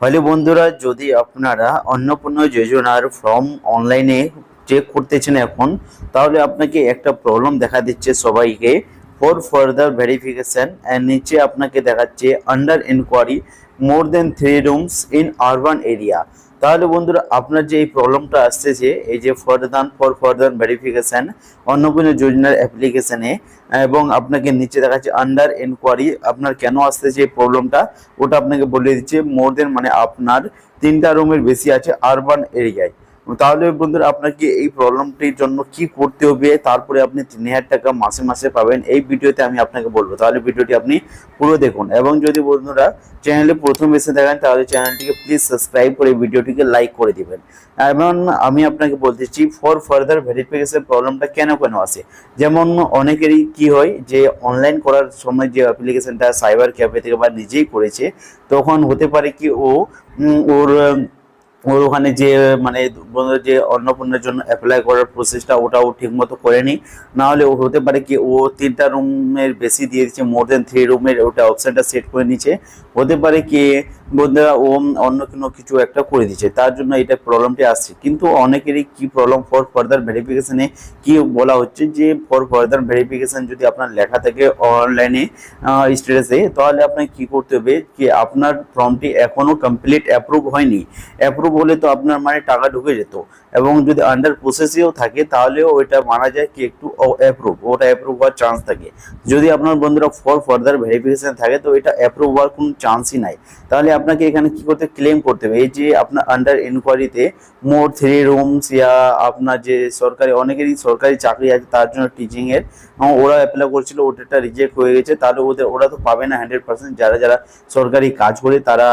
হলে বন্ধুরা, যদি আপনারা অন্নপূর্ণা যোজনার ফর্ম অনলাইনে চেক করতেছেন এখন, তাহলে আপনাকে একটা প্রবলেম দেখা দিচ্ছে সবাইকে। ফর ফার্দার ভেরিফিকেশন এর নিচে আপনাকে দেখাচ্ছে under inquiry more than 3 rooms in urban area. তাহলে বন্ধুরা, আপনার যে এই প্রবলেমটা আসতেছে, এই যে ফর ফার্দার ভেরিফিকেশন অন্নপূর্ণা যোজনার অ্যাপ্লিকেশনে, এবং আপনাকে নিচে দেখাচ্ছে আন্ডার ইনকোয়ারি, আপনার কেন আসতেছে এই প্রবলেমটা ওটা আপনাকে বলে দিচ্ছে। মোর দেন মানে আপনার 3টা রুমের বেশি আছে আরবান এরিয়ায়। তাহলে বন্ধুরা, আপনাকে এই প্রবলেমটির জন্য কি করতে হবে, তারপরে আপনি 3000 টাকা মাসে মাসে পাবেন, এই ভিডিওতে আমি আপনাকে বলবো। তাহলে ভিডিওটি আপনি পুরো দেখুন, এবং যদি বন্ধুরা চ্যানেলে প্রথম এসে দেখেন তাহলে চ্যানেলটিকে প্লিজ সাবস্ক্রাইব করে ভিডিওটিকে লাইক করে দিবেন। এবং আমি আপনাকে বলতেছি ফর ফার্দার ভেরিফিকেশন প্রবলেমটা কেন কেন আসে। যেমন অনেকেরই কি হয় যে অনলাইন করার সময় যে অ্যাপ্লিকেশনটা সাইবার ক্যাফে থেকে বা নিজেই করেছে, তখন হতে পারে কি ওর ওর ওখানে যে মানে যে অন্নপূর্ণার জন্য অ্যাপ্লাই করার প্রসেসটা ওটাও ঠিক মতো করেনি। না হলে ও হতে পারে কি ও 3টা রুমের বেশি দিয়ে দিচ্ছে, মোর দেন 3 রুমের ওটা অপশনটা সেট করে নিচ্ছে। হতে পারে কি বন্ধুরা ও অন্য কোনো কিছু একটা করে দিচ্ছে, তার জন্য এটা প্রবলেমটি আসছে। কিন্তু অনেকেরই কি প্রবলেম, ফর ফার্দার ভেরিফিকেশনে কি বলা হচ্ছে যে ফর ফার্দার ভেরিফিকেশন যদি আপনার লেখা থাকে অনলাইনে স্ট্যাটাসে, তাহলে আপনাকে কি করতে হবে কি আপনার ফর্মটি এখনো কমপ্লিট অ্যাপ্রুভ হয়নি। অ্যাপ্রুভ হলে তো আপনার মানে টাকা ঢুকে যেত, এবং যদি আন্ডার প্রসেসেও থাকে তাহলেও ওইটা মানা যায় কি একটু ওটা অ্যাপ্রুভ হওয়ার চান্স থাকে। যদি আপনার বন্ধুরা ফর ফার্দার ভেরিফিকেশন থাকে তো এটা অ্যাপ্রুভ হওয়ার কোনো চান্সই নাই। তাহলে আপনাকে এখানে কি করতে ক্লেম করতে হবে, এই যে আপনার আন্ডার ইনকোয়ারিতে মোর 3 রুমস, ইয়া আপনার যে সরকারি অনেকেরই সরকারি চাকরি আছে তার জন্য টিচিং এর ওরা অ্যাপ্লাই করছিল, ওটা রিজেক্ট হয়ে গেছে। তাহলে ওরা তো পাবে না 100%। যারা যারা সরকারি কাজ করে তারা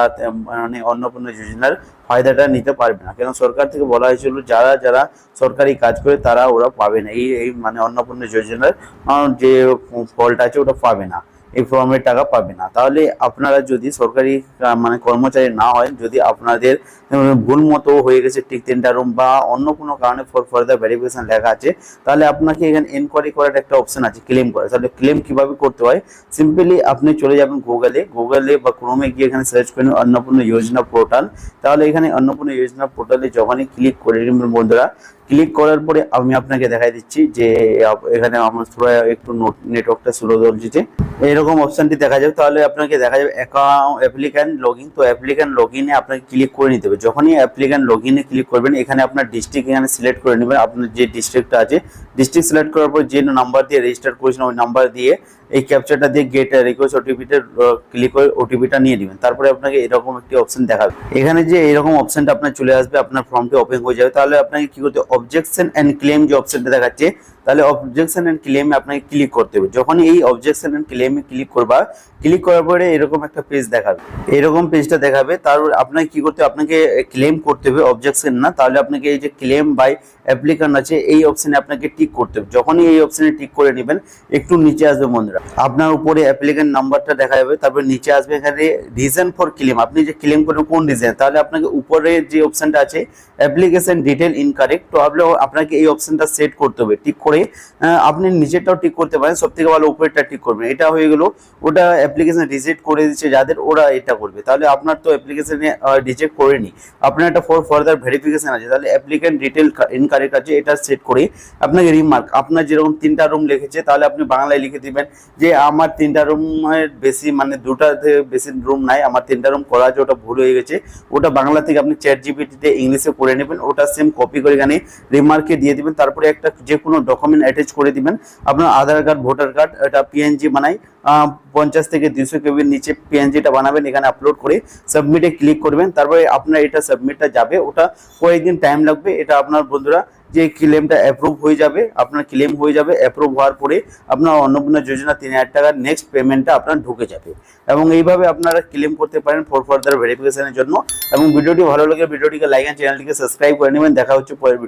মানে অন্নপূর্ণা যোজনার ফায়দাটা নিতে পারবে না, কেন সরকার থেকে বলা হয়েছিল যারা যারা সরকারি কাজ করে তারা ওরা পাবে না, এই মানে অন্নপূর্ণা যোজনার যে ফলটা আছে ওটা পাবে না, এই ফর্মের টাকা পাবে না। তাহলে আপনারা যদি সরকারি মানে কর্মচারী না হয়, যদি আপনাদের ভুল মতো হয়ে গেছে ঠিক 3টা রুম বা অন্য কোনো কারণে ফর ফার্দার ভেরিফিকেশন লেখা আছে, তাহলে আপনাকে এখানে এনকোয়ারি করার একটা অপশন আছে ক্লেম করা। তাহলে ক্লেম কিভাবে করতে হয়, সিম্পলি আপনি চলে যাবেন গুগলে বা ক্রোমে গিয়ে এখানে সার্চ করেন অন্নপূর্ণা যোজনা পোর্টাল। তাহলে এখানে অন্নপূর্ণা যোজনা পোর্টালে যখনই ক্লিক করে নেবেন বন্ধুরা, ক্লিক করার পরে আমি আপনাকে দেখাই দিচ্ছি যে এখানে আমার থোড়া একটু নেটওয়ার্কটা স্লো চলছে, এরকম অপশনটি দেখা যাবে। তাহলে আপনাকে দেখা যাবে অ্যাপ্লিক্যান্ট লগইন। তো অ্যাপ্লিক্যান্ট লগইনে আপনাকে ক্লিক করে নিতে হবে। যখনই অ্যাপ্লিক্যান্ট লগইনে ক্লিক করবেন, এখানে আপনার ডিস্ট্রিক্ট এখানে সিলেক্ট করে নেবেন। আপনার যে ডিস্ট্রিক্টটা আছে, ডিস্ট্রিক্ট সিলেক্ট করার পর যে নাম্বার দিয়ে রেজিস্টার করেছেন ওই নাম্বার দিয়ে এই ক্যাপচারটা দিয়ে গেট রিকোয়েস্ট ওটিপিতে ক্লিক করে ওটিপিটা নিয়ে নেবেন। তারপরে আপনাকে এরকম একটি অপশন দেখাবে, এখানে যে এরকম অপশনটা আপনার চলে আসবে, আপনার ফর্মটি ওপেন হয়ে যাবে। তাহলে আপনাকে কি করতে হবে, অবজেকশন এন্ড ক্লেম যে অপশনটা দেখাচ্ছে, তাহলে অবজেকশন এন্ড ক্লেমে আপনাকে ক্লিক করতে হবে। যখনই এই অবজেকশন এন্ড ক্লেমে ক্লিক করবা, ক্লিক করার পরে এরকম একটা পেজ দেখাবে, এরকম পেজটা দেখাবে। তারপর আপনাকে কি করতে হবে, আপনাকে ক্লেম করতে হবে, অবজেকশন না। তাহলে আপনাকে এই যে ক্লেম বাই অ্যাপ্লিক্যান্ট আছে এই অপশনে আপনাকে টিক করতে হবে। যখনই এই অপশনে টিক করে নেবেন, একটু নিচে আসবে বন্ধুরা, আপনার উপরে অ্যাপ্লিক্যান্ট নাম্বারটা দেখা যাবে। তারপর নিচে আসবে এখানে রিজন ফর ক্লেম, আপনি যে ক্লেম করেন কোন রিজন। তাহলে আপনাকে উপরে যে অপশনটা আছে অ্যাপ্লিকেশন ডিটেল ইনকারেক্ট, তো আপনাকে এই অপশনটা সেট করতে হবে। টিক করে আপনি নিচেরটাও টিক করতে পারেন, সব থেকে ভালো উপরেরটা টিক করবেন। এটা হয়ে গেল, ওটা অ্যাপ্লিকেশন রিজেক্ট করে দিচ্ছে যাদের, ওরা এটা করবে। তাহলে আপনার তো অ্যাপ্লিকেশনে রিজেক্ট করেনি, আপনার একটা ফর ফার্দার ভেরিফিকেশন আছে। তাহলে অ্যাপ্লিক্যান্ট ডিটেল ইনকারেক্ট আছে, এটা সেট করে আপনাকে রিমার্ক, আপনার যেরকম 3টা রুম লিখেছে তাহলে আপনি বাংলায় লিখে দিবেন যে আমার 3টা রুমের বেশি মানে 2টা বেশি রুম নাই, আমার 3টা রুম করা আছে, ওটা ভুল হয়ে গেছে। ওটা বাংলা থেকে আপনি চ্যাট জিপিটিতে ইংলিশে করে নেবেন, ওটা সেম কপি করে এখানে রিমার্কে দিয়ে দিবেন। তারপরে একটা যে কোনো ডকুমেন্ট অ্যাটাচ করে দিবেন, আপনার আধার কার্ড, ভোটার কার্ড, এটা পিএনজি বানাই 50 থেকে 200 কেবির নিচে পিএনজিটা বানাবেন, এখানে আপলোড করে সাবমিটে ক্লিক করবেন। তারপরে আপনার এটা সাবমিটটা যাবে, ওটা কয়েকদিন টাইম লাগবে। এটা আপনার বন্ধুরা যে ক্লেমটা অ্যাপ্রুভ হয়ে যাবে, আপনার ক্লেম হয়ে যাবে। অ্যাপ্রুভ হওয়ার পরে আপনার অন্নপূর্ণা যোজনা 3000 টাকার নেক্সট পেমেন্টটা আপনার ঢুকে যাবে। এবং এইভাবে আপনারা ক্লেম করতে পারেন ফর ফার্দার ভেরিফিকেশনের জন্য। এবং ভিডিওটি ভালো লাগে ভিডিওটিকে লাইক এন্ড চ্যানেলটিকে সাবস্ক্রাইব করে নেবেন। দেখা হচ্ছে পরের ভিডিও।